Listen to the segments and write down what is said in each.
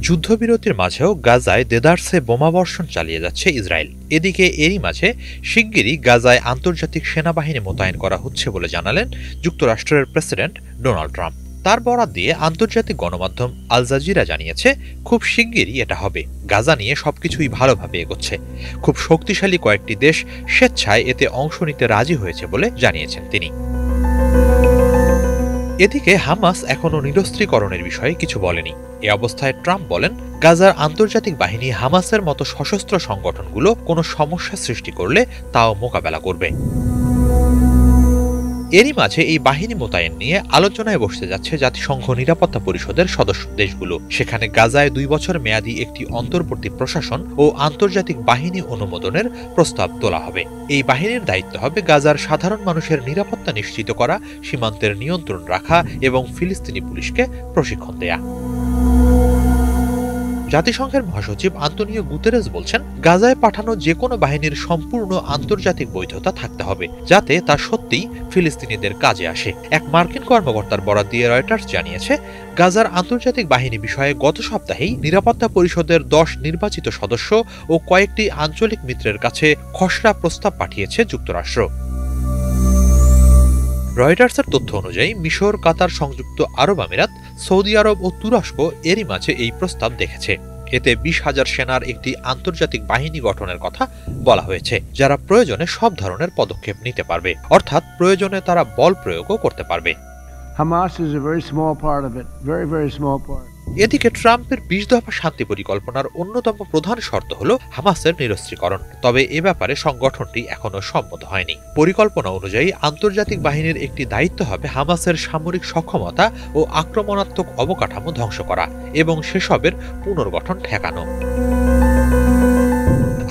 যুদ্ধবিরতির মাঝেও গাজায় দেদারসে বোমাবর্ষণ চালিয়ে যাচ্ছে ইসরায়েল। এদিকে এরই মাঝে শিগগিরই গাজায় আন্তর্জাতিক সেনাবাহিনী মোতায়েন করা হচ্ছে বলে জানালেন যুক্তরাষ্ট্রের প্রেসিডেন্ট ডোনাল্ড ট্রাম্প। তার বরাত দিয়ে আন্তর্জাতিক গণমাধ্যম আল জাজিরা জানিয়েছে, খুব শিগগিরই এটা হবে। গাজা নিয়ে সবকিছুই ভালোভাবে এগোচ্ছে। খুব শক্তিশালী কয়েকটি দেশ স্বেচ্ছায় এতে অংশ নিতে রাজি হয়েছে বলে জানিয়েছেন তিনি। এদিকে হামাস এখনও নিরস্ত্রীকরণের বিষয়ে কিছু বলেনি। এ অবস্থায় ট্রাম্প বলেন, গাজার আন্তর্জাতিক বাহিনী হামাসের মতো সশস্ত্র সংগঠনগুলো কোনো সমস্যা সৃষ্টি করলে তাও মোকাবেলা করবে। এরই মাঝে এই বাহিনী মোতায়েন নিয়ে আলোচনায় বসতে যাচ্ছে জাতিসংঘ নিরাপত্তা পরিষদের সদস্য দেশগুলো। সেখানে গাজায় 2 বছর মেয়াদী একটি অন্তর্বর্তী প্রশাসন ও আন্তর্জাতিক বাহিনী অনুমোদনের প্রস্তাব তোলা হবে। এই বাহিনীর দায়িত্ব হবে গাজার সাধারণ মানুষের নিরাপত্তা নিশ্চিত করা, সীমান্তের নিয়ন্ত্রণ রাখা এবং ফিলিস্তিনি পুলিশকে প্রশিক্ষণ দেয়া। জাতিসংঘের মহাসচিব আন্তোনিও গুতেরেস বলছেন, গাজায় পাঠানো যে কোনো বাহিনীর সম্পূর্ণ আন্তর্জাতিক বৈধতা থাকতে হবে, যাতে তা সত্যিই ফিলিস্তিনিদের কাজে আসে। এক মার্কিন কর্মকর্তার বরাত দিয়ে রয়টার্স জানিয়েছে, গাজার আন্তর্জাতিক বাহিনী বিষয়ে গত সপ্তাহেই নিরাপত্তা পরিষদের 10 নির্বাচিত সদস্য ও কয়েকটি আঞ্চলিক মিত্রের কাছে খসড়া প্রস্তাব পাঠিয়েছে যুক্তরাষ্ট্র। রয়টার্সের তথ্য অনুযায়ী মিশর, কাতার, সংযুক্ত আরব আমিরাত, সৌদি আরব ও তুরস্ক এরই মাঝে এই প্রস্তাব দেখেছে। এতে 20,000 সেনার একটি আন্তর্জাতিক বাহিনী গঠনের কথা বলা হয়েছে, যারা প্রয়োজনে সব ধরনের পদক্ষেপ নিতে পারবে, অর্থাৎ প্রয়োজনে তারা বল প্রয়োগও করতে পারবে। Hamas is a very small part of it, very, very small part. এদিকে ট্রাম্পের 20 দফা শান্তি পরিকল্পনার অন্যতম প্রধান শর্ত হল হামাসের নিরস্ত্রীকরণ। তবে এ ব্যাপারে সংগঠনটি এখনো সম্মত হয়নি। পরিকল্পনা অনুযায়ী আন্তর্জাতিক বাহিনীর একটি দায়িত্ব হবে হামাসের সামরিক সক্ষমতা ও আক্রমণাত্মক অবকাঠামো ধ্বংস করা এবং সেসবের পুনর্গঠন ঠেকানো।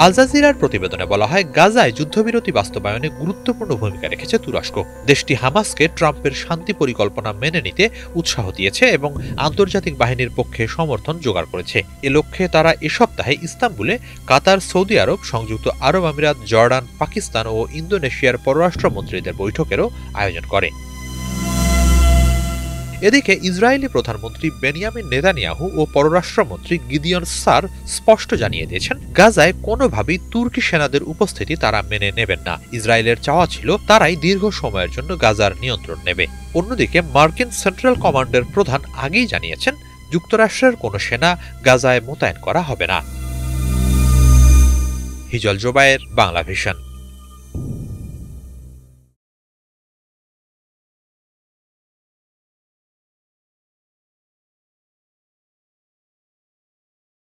আল জাজিরার প্রতিবেদনে বলা হয়, গাজায় যুদ্ধবিরতি বাস্তবায়নে গুরুত্বপূর্ণ ভূমিকা রেখেছে তুরস্ক। দেশটি হামাসকে ট্রাম্পের শান্তি পরিকল্পনা মেনে নিতে উৎসাহ দিয়েছে এবং আন্তর্জাতিক বাহিনীর পক্ষে সমর্থন জোগাড় করেছে। এ লক্ষ্যে তারা এ সপ্তাহে ইস্তাম্বুলে কাতার, সৌদি আরব, সংযুক্ত আরব আমিরাত, জর্ডান, পাকিস্তান ও ইন্দোনেশিয়ার পররাষ্ট্রমন্ত্রীদের বৈঠকেরও আয়োজন করে। এদিকে ইসরায়েলি প্রধানমন্ত্রী বেনিয়ামিন নেতানিয়াহু ও পররাষ্ট্রমন্ত্রী গিদিয়ন সার স্পষ্ট জানিয়ে দিয়েছেন, গাজায় কোনোভাবেই তুর্কি সেনাদের উপস্থিতি তারা মেনে নেবেন না। ইসরায়েলের চাওয়া ছিল তারাই দীর্ঘ সময়ের জন্য গাজার নিয়ন্ত্রণ নেবে। অন্যদিকে মার্কিন সেন্ট্রাল কমান্ডের প্রধান আগেই জানিয়েছেন, যুক্তরাষ্ট্রের কোনো সেনা গাজায় মোতায়েন করা হবে না। হিজল জোবায়ের, বাংলা ভিশন।